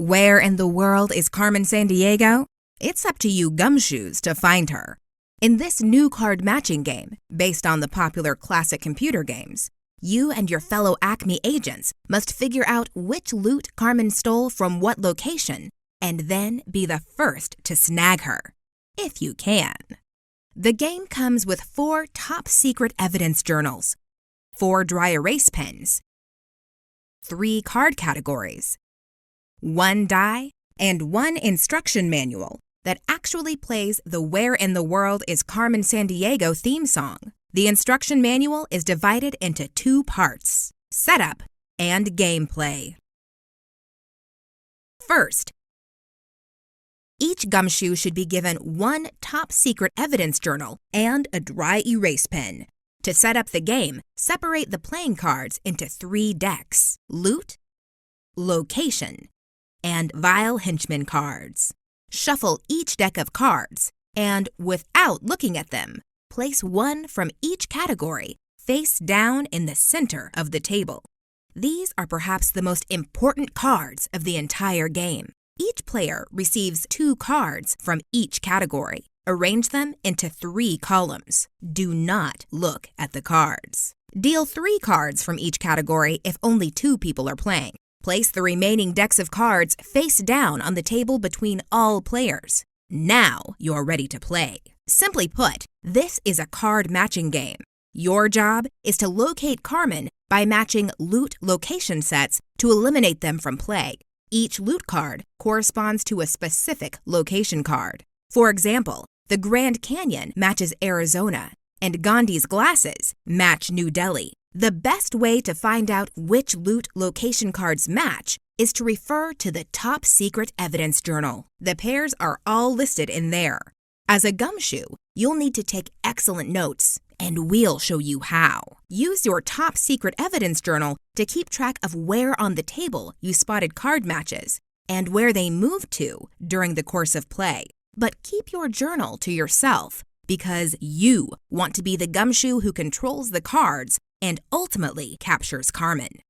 Where in the world is Carmen Sandiego? It's up to you Gumshoes to find her. In this new card matching game, based on the popular classic computer games, you and your fellow ACME agents must figure out which loot Carmen stole from what location, and then be the first to snag her, if you can. The game comes with 4 top-secret evidence journals, 4 dry erase pens, 3 card categories, 1 die, and 1 instruction manual that actually plays the Where in the World is Carmen Sandiego theme song. The instruction manual is divided into 2 parts, setup and gameplay. First, each gumshoe should be given 1 top-secret evidence journal and a dry erase pen. To set up the game, separate the playing cards into 3 decks: Loot, Location, and Vile Henchman Cards. Shuffle each deck of cards, and without looking at them, place 1 from each category face down in the center of the table. These are perhaps the most important cards of the entire game. Each player receives 2 cards from each category. Arrange them into 3 columns. Do not look at the cards. Deal 3 cards from each category if only 2 people are playing. Place the remaining decks of cards face down on the table between all players. Now you're ready to play. Simply put, this is a card matching game. Your job is to locate Carmen by matching loot location sets to eliminate them from play. Each loot card corresponds to a specific location card. For example, the Grand Canyon matches Arizona, and Gandhi's glasses match New Delhi. The best way to find out which loot location cards match is to refer to the top secret evidence journal. The pairs are all listed in there. As a gumshoe, you'll need to take excellent notes, and we'll show you how. Use your top secret evidence journal to keep track of where on the table you spotted card matches and where they moved to during the course of play. But keep your journal to yourself because you want to be the gumshoe who controls the cards and ultimately captures Carmen.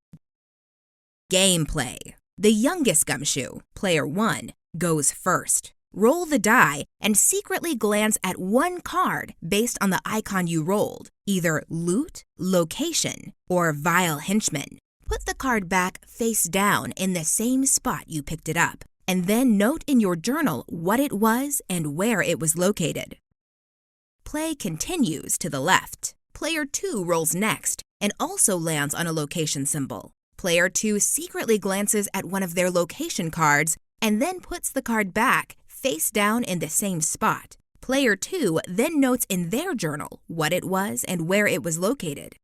Gameplay. The youngest gumshoe, player 1, goes first. Roll the die and secretly glance at 1 card based on the icon you rolled, either Loot, Location, or Vile Henchman. Put the card back face down in the same spot you picked it up, and then note in your journal what it was and where it was located. Play continues to the left. Player 2 rolls next and also lands on a location symbol. Player 2 secretly glances at one of their location cards and then puts the card back face down in the same spot. Player 2 then notes in their journal what it was and where it was located.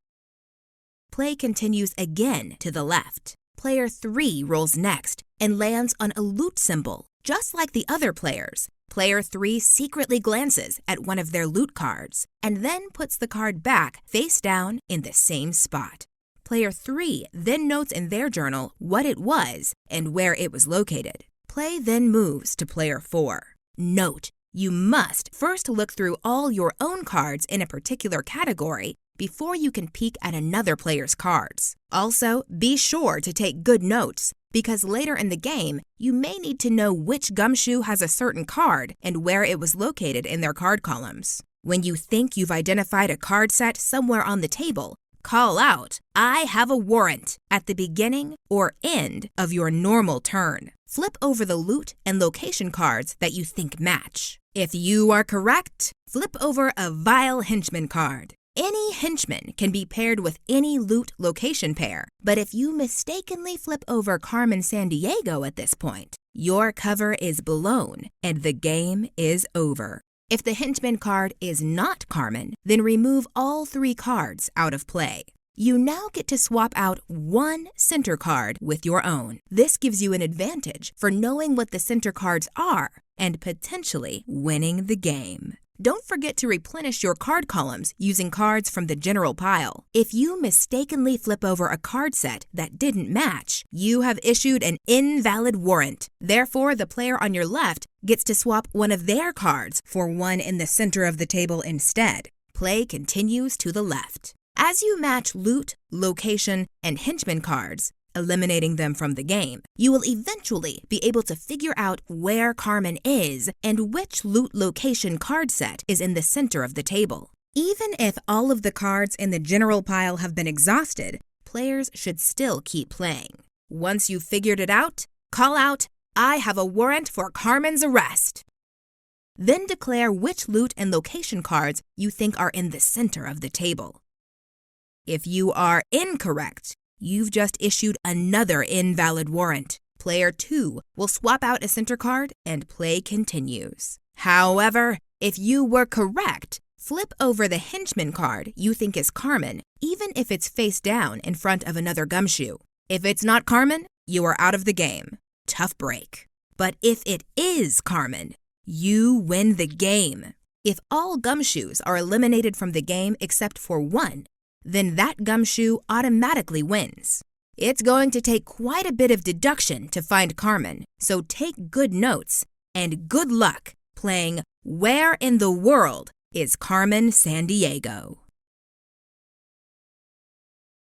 Play continues again to the left. Player 3 rolls next and lands on a loot symbol, just like the other players. Player 3 secretly glances at one of their loot cards and then puts the card back face down in the same spot. Player 3 then notes in their journal what it was and where it was located. Play then moves to player 4. Note, you must first look through all your own cards in a particular category before you can peek at another player's cards. Also, be sure to take good notes because later in the game, you may need to know which gumshoe has a certain card and where it was located in their card columns. When you think you've identified a card set somewhere on the table, call out, "I have a warrant," at the beginning or end of your normal turn. Flip over the loot and location cards that you think match. If you are correct, flip over a Vile Henchman card. Any henchman can be paired with any loot location pair, but if you mistakenly flip over Carmen Sandiego at this point, your cover is blown and the game is over. If the henchman card is not Carmen, then remove all 3 cards out of play. You now get to swap out 1 center card with your own. This gives you an advantage for knowing what the center cards are and potentially winning the game. Don't forget to replenish your card columns using cards from the general pile. If you mistakenly flip over a card set that didn't match, you have issued an invalid warrant. Therefore, the player on your left gets to swap one of their cards for one in the center of the table instead. Play continues to the left. As you match loot, location, and henchman cards, Eliminating them from the game, you will eventually be able to figure out where Carmen is and which loot location card set is in the center of the table. Even if all of the cards in the general pile have been exhausted, players should still keep playing. Once you've figured it out, call out, "I have a warrant for Carmen's arrest." Then declare which loot and location cards you think are in the center of the table. If you are incorrect, you've just issued another invalid warrant. Player 2 will swap out a center card and play continues. However, if you were correct, flip over the Henchman card you think is Carmen, even if it's face down in front of another Gumshoe. If it's not Carmen, you are out of the game. Tough break. But if it is Carmen, you win the game. If all Gumshoes are eliminated from the game except for one, then that Gumshoe automatically wins. It's going to take quite a bit of deduction to find Carmen, so take good notes and good luck playing Where in the World is Carmen Sandiego?